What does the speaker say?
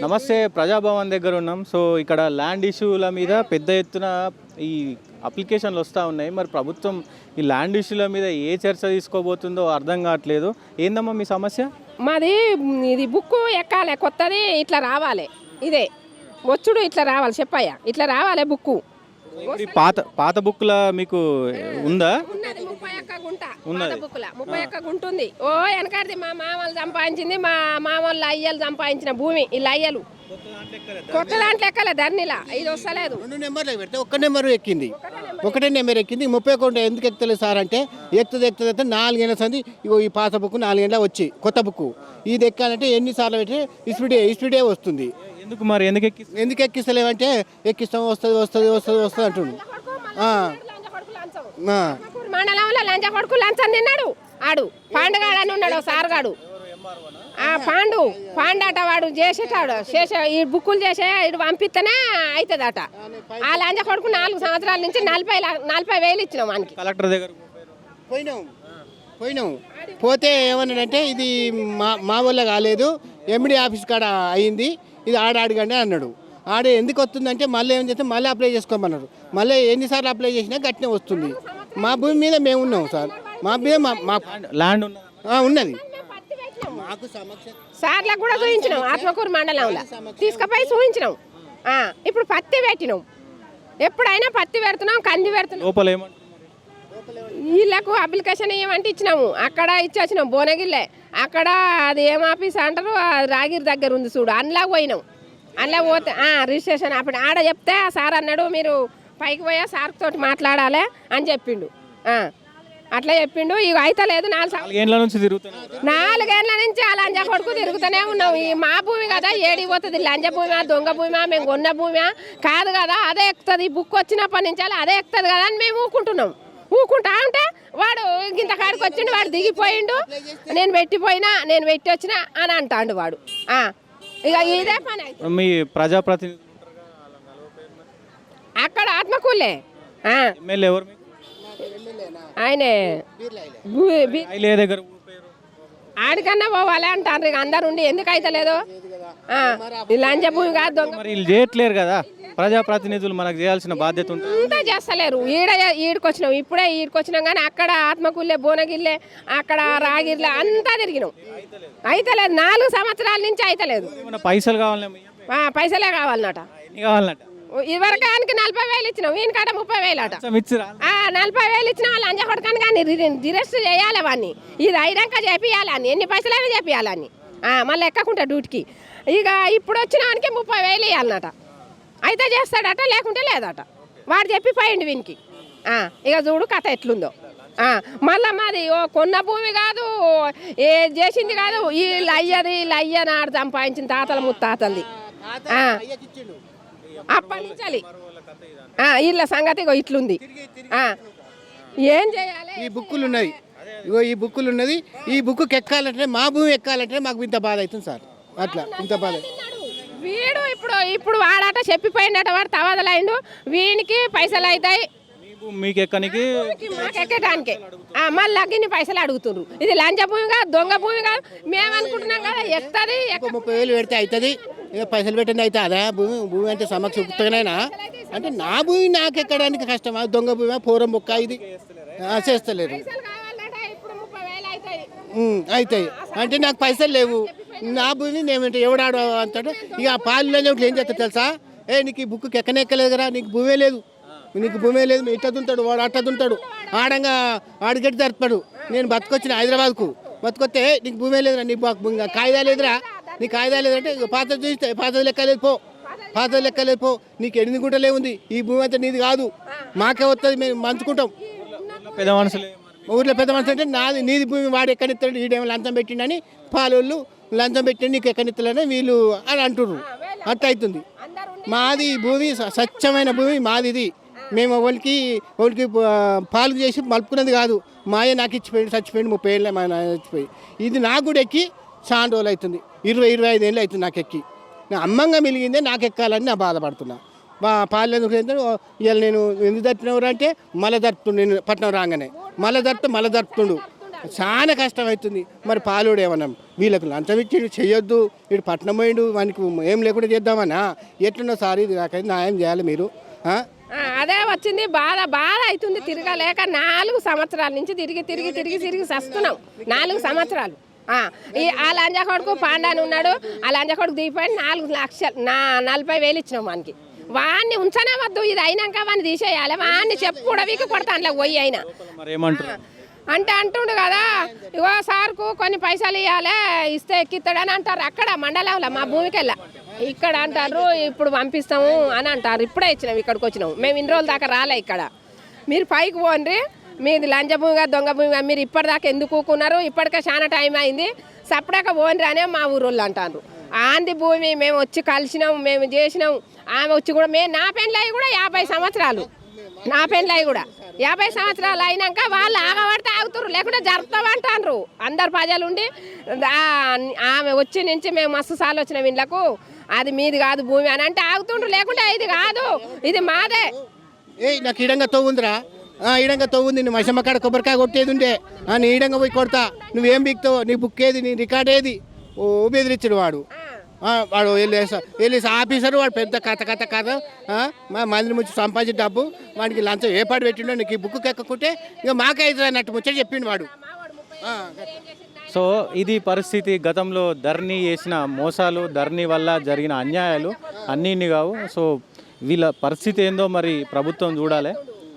నమస్తే, ప్రజాభవన్ దగ్గర ఉన్నాం. సో ఇక్కడ ల్యాండ్ ఇష్యూల మీద పెద్ద ఎత్తున ఈ అప్లికేషన్లు వస్తూ ఉన్నాయి. మరి ప్రభుత్వం ఈ ల్యాండ్ ఇష్యూల మీద ఏ చర్చ తీసుకోబోతుందో అర్థం కావట్లేదు. ఏందమ్మా మీ సమస్య? మాది ఇది బుక్ ఎక్కాలి, కొత్తది ఇట్లా రావాలి, ఇదే వచ్చుడు ఇట్లా రావాలి, చెప్పయ్యా ఇట్లా రావాలి బుక్కు. ఈ పాత బుక్ల మీకు ఉందా? ఉన్నది 31 గుంట, పాత బుక్ల 31 గుంట ఉంది. ఓ వెనకాడిది మా మామలు సంపాదించింది, మా మామూలు అయ్యలు సంపాదించిన భూమి. ఇలా అయ్యలు కొత్త దాంట్లో ఎక్కలే, ధర్నిలా ఇది వస్తలేదు. 2 నెంబర్లు పెడితే ఒక్క నెంబర్ ఎక్కింది, ఒకటే నెంబర్ ఎక్కింది. 31 ఎందుకు ఎక్కుతలేదు సార్ అంటే ఎక్కుతుంది 4 ఏళ్ళ సంది. ఇగో ఈ పాత బుక్ 4 ఏళ్ళ వచ్చి కొత్త బుక్ ఇది ఎక్కాలంటే ఎన్నిసార్లు పెట్టి స్పీడే వస్తుంది. ఎందుకు మరి ఎందుకు ఎక్కిస్తలేమంటే ఎక్కిస్తాం వస్తుంది అంటుండు. మండలంలో లంచ కొడుకు లంచం తిన్నాడు ఆడు, పాండుగాడని ఉన్నాడు సారుగాడు. పాండట వాడు చేసేటాడు, ఈ బుక్కులు చేసే ఇటు పంపిస్తేనే అవుతుందట. ఆ లంచ కొడుకు 4 సంవత్సరాల నుంచి 40,000 ఇచ్చినాం వానికి. కలెక్టర్ దగ్గర పోయినాం పోతే ఏమన్నాడంటే ఇది మా వల్ల కాలేదు, ఎండి ఆఫీస్ కాడ అయింది, ఇది అడగండి అన్నాడు. ఎందుకు వస్తుందంటే మళ్ళీ ఏం చేస్తే మళ్ళీ అప్లై చేసుకోమన్నారు. మళ్ళీ ఎన్నిసార్లు అప్లై చేసినా గట్టినే వస్తుంది. మా భూమి మీద మేము ఉన్నాం సార్, మా మీద మా ల్యాండ్ ఉన్నది. సార్లకు కూడా చూపించినాం, ఆత్మకూరు మండలంలో తీసుకుపోయి చూపించినాం. ఇప్పుడు పత్తి పెట్టినాం, ఎప్పుడైనా పత్తి పెడుతున్నాం, కంది పెడుతున్నాం. వీళ్ళకు అప్లికేషన్ ఏమంటే ఇచ్చినాము, అక్కడ ఇచ్చొచ్చినాం భువనగిరిలే. అక్కడ అది ఏం ఆఫీస్ అంటారు, రాగిరి దగ్గర ఉంది చూడు, అందులో పోయినాం. అందులో పోతే రిజిస్ట్రేషన్ అప్పుడు ఆడ చెప్తే సార్ అన్నాడు మీరు పైకి పోయా సార్ తోటి మాట్లాడాలి అని చెప్పిండు. అట్లా చెప్పిండు. ఇక అయితే లేదు, 4 ఏళ్ళ నుంచి ఆ లంజా కొడుకు తిరుగుతూనే ఉన్నాం. ఈ మా భూమి కదా, ఏడికి పోతుంది? లంజ భూమా, దొంగ భూమా, మేము కొన్న భూమా కాదు కదా, అదే ఎక్కుతుంది. బుక్ వచ్చినప్పటి నుంచి అదే ఎక్కుతుంది కదా అని మేము ఊకుంటా అంటే వాడు ఇంత కాడికి వచ్చిండు, వాడు దిగిపోయిండు, నేను పెట్టి వచ్చినా అని అంటాడు వాడు. ఇక ఇదే పని. మీ ప్రజాప్రతినిధి అక్కడ ఆత్మకూలే ఎమ్మెల్యే ఎవరు? ఆయనే దగ్గర ఆడికన్నా పోవాలి అంటారు. ఇక అందరు ఉండి ఎందుకు అయితే లేదు, లంచ భూమి కాదు దొంగ. మరి వీళ్ళు చేయట్లేరు కదా, ప్రజాప్రతినిధులు మనకు చేయాల్సిన బాధ్యత ఉంటుంది. అంతా చేస్తలేరు. ఈడికొచ్చినాం, ఇప్పుడే ఈడికొచ్చినాం, కానీ అక్కడ ఆత్మకూల్లే, భువనగిరిలే, అక్కడ రాగిరిలే అంతా తిరిగినాం. అయితలేదు, 4 సంవత్సరాల నుంచి అయితలేదు. పైసలు కావాలి, పైసలే కావాలన్నట. ఇవరకానికి 40,000 ఇచ్చినాం, ఈయనకాట 30,000 అట. 40,000 ఇచ్చినా వాళ్ళు అంజ కొడకాను కానీ రిజిస్టర్ చేయాలి వాడిని. ఇది అయినాక చేపియాలని, ఎన్ని పైసలైనా చేపియాలని, మళ్ళీ ఎక్కకుంటా డ్యూటీకి. ఇక ఇప్పుడు వచ్చిన వానికి 30,000 ఇవ్వాలన్నట. అయితే చేస్తాడట, లేకుంటే లేదట. వాడు చెప్పి పోయిండు వీనికి. ఇక చూడు కథ ఎట్లుందో. మళ్ళీ మాది కొన్న భూమి కాదు, ఏ చేసింది కాదు, వీళ్ళు అయ్యనాడు సంపాదించిన తాతల ముత్తాతలది. అప్పటి నుంచి వీళ్ళ సంగతి ఇట్లుంది. ఏం చేయాలి? ఈ బుక్కులు ఉన్నాయి, ఈ బుక్కులు ఉన్నది. ఈ బుక్ ఎక్కాలంటే, మా భూమి ఎక్కాలంటే మాకు ఇంత బాధ అవుతుంది సార్. అట్లా ఇంత బాధ. వీడు ఇప్పుడు వాడట చెప్పిపోయిందట, వాడు తవదలైండు, వీనికి పైసలు అవుతాయి, మీకు ఎక్కడానికి మాకు ఎక్కడానికి. మళ్ళీ అగ్గిని పైసలు అడుగుతున్నారు. ఇది లంచ భూమి కాదు, దొంగ భూమి కాదు. మేము అనుకుంటున్నాం కదా ఎక్కుతుంది. 30,000 పెడితే అవుతుంది, పైసలు పెట్టండి అయితే అదే భూమి అంటే సమక్ష ఉత్తగానైనా అంటే నా భూమి నాకు ఎక్కడానికి కష్టమా? దొంగ భూమి, పూరం బొక్క, ఇది చేస్తలేరు. అవుతాయి అంటే నాకు పైసలు లేవు, నా భూమి నేమంటే ఎవడాడు అంటాడు. ఇక ఆ పాలు ఏం చేస్తా తెలుసా, నీకు ఈ బుక్కి ఎక్కలేదు కదా, నీకు భూమే లేదు, ఇట్ట దుంతాడు వాడు, అట్ట దుంతాడు, ఆడంగా ఆడిగట్టి జరుపుతాడు. నేను బతుకొచ్చిన హైదరాబాద్కు, బతుకొస్తే నీకు భూమే లేదురా, నీకు కాయిదాలు లేదురా, నీకు కాయిదాలు లేదంటే పాత చూస్తే పాత లెక్కలేదు పో, నీకు 8 గుంటలే ఉంది, ఈ భూమి అంతా నీది కాదు, మాకే వస్తుంది, మేము మంచుకుంటాం. పెద్ద మనుషులు ఊర్లో పెద్ద మనుషులు అంటే నీది భూమి వాడు ఎక్కడిస్తాడు, ఈడేమో లంచం పెట్టిండని పాలోళ్ళు లంచం పెట్టిండి నీకు ఎక్కడిస్తాడని వీళ్ళు అని అంటుర్రు. అట్ట అవుతుంది. మాది భూమి స్వచ్ఛమైన భూమి మాది. ఇది మేము వాళ్ళకి పాలు చేసి మలుపుకున్నది కాదు. మాయ నాకు ఇచ్చిపోయింది, చచ్చిపోయింది, 30 ఏళ్ళే మా నాన్న చచ్చిపోయి. ఇది నాకు కూడా ఎక్కి చాలా రోజులు అవుతుంది, 20-25 ఏళ్ళు అవుతుంది నాకు ఎక్కి. నా అమ్మంగా మిలిగిందే నాకు ఎక్కాలని నా బాధపడుతున్నా. పాలు ఎందుకు ఇవాళ నేను ఎందుకు తప్పినవారు అంటే మళ్ళీ జరుపుతుండు, నేను పట్నం రాగానే మళ్ళీ జరుపుతుండు. చాలా కష్టం అవుతుంది. మరి పాలోడు ఏమన్నా వీళ్ళకు లంచం ఇచ్చి చెయ్యొద్దు, వీడు పట్నం పోయిండు, వానికి ఏం లేకుండా చేద్దామన్నా ఎట్లున్నా సార్ ఇది నాకైతే న్యాయం చేయాలి మీరు. అదే వచ్చింది బాధ అవుతుంది. తిరగలేక 4 సంవత్సరాల నుంచి తిరిగి వస్తున్నాం. 4 సంవత్సరాలు. ఆ లంజా కొడుకు పాండాని ఉన్నాడు. ఆ లంజా కొడుకు దిగిపోయి 4 లక్షలు 40,000 ఇచ్చినాం వానికి. వాడిని ఉంచనే వద్దు, ఇది అయినాక వాడిని తీసేయాలి. వాడిని చెప్పు కూడా వీకి కొడతాను పోయి అయినా అంటే అంటుండు కదా, ఇగో సార్కు కొన్ని పైసలు ఇవ్వాలి, ఇస్తే ఎక్కిస్తాడని అంటారు అక్కడ మండలంలో మా భూమికెళ్ళ. ఇక్కడ అంటారు ఇప్పుడు పంపిస్తాము అని అంటారు. ఇప్పుడే ఇచ్చినాం, ఇక్కడికి వచ్చినాము మేము. ఇన్ని రోజుల దాకా రాలే ఇక్కడ. మీరు పైకి పోండి, మీది లంచ భూమిగా దొంగ భూమిగా మీరు ఇప్పటిదాకా ఎందుకు కూకున్నారు, ఇప్పటికే చాలా టైం అయింది, సపడాక పోండి అనే మా ఊరోళ్ళు అంటారు. ఆంది భూమి మేము వచ్చి కలిసినాం, మేము చేసినాం. ఆమె వచ్చి కూడా నా పెండ్లయ్యి కూడా 50 సంవత్సరాలు, నా పెండ్లయ్యి కూడా 50 సంవత్సరాలు అయినాక వాళ్ళు ఆగబడితే ఆగుతారు, లేకుంటే జరుపుతామంటారు అందరు ప్రజలు ఉండి. ఆమె వచ్చి నుంచి మేము మస్తు సార్లు వచ్చినాం ఇండ్లకు, అది మీది కాదు భూమి అని అంటే ఆగుతుండ్రు, లేకుంటే ఇది కాదు ఇది మాదే. నాకు ఈడంగా తవ్వుందిరా, ఈడంగా తవ్వుంది, నీ మషమ్మ కాడ కొబ్బరికాయ కొట్టేది ఉండే, నీ ఈడంగా పోయి కొడతా, నువ్వేం బిక్తావు, నీ బుక్ ఏది, నీ రికార్డ్ ఏది, ఓ బెదిరించాడు వాడు. వాడు వెళ్ళేసి ఆఫీసర్, వాడు పెద్ద కథ మా మందిని ముంచి సంపాదించి డబ్బు వాడికి లంచం ఏ పాటు పెట్టిండో, నీకు ఈ బుక్ ఎక్కకుంటే ఇంకా మాకైతే అన్నట్టు ముచ్చట చెప్పిండు వాడు. సో ఇది పరిస్థితి. గతంలో ధరణి చేసిన మోసాలు, ధరణి వల్ల జరిగిన అన్యాయాలు అన్నీ కావు. సో వీళ్ళ పరిస్థితి ఏందో మరి ప్రభుత్వం చూడాలి.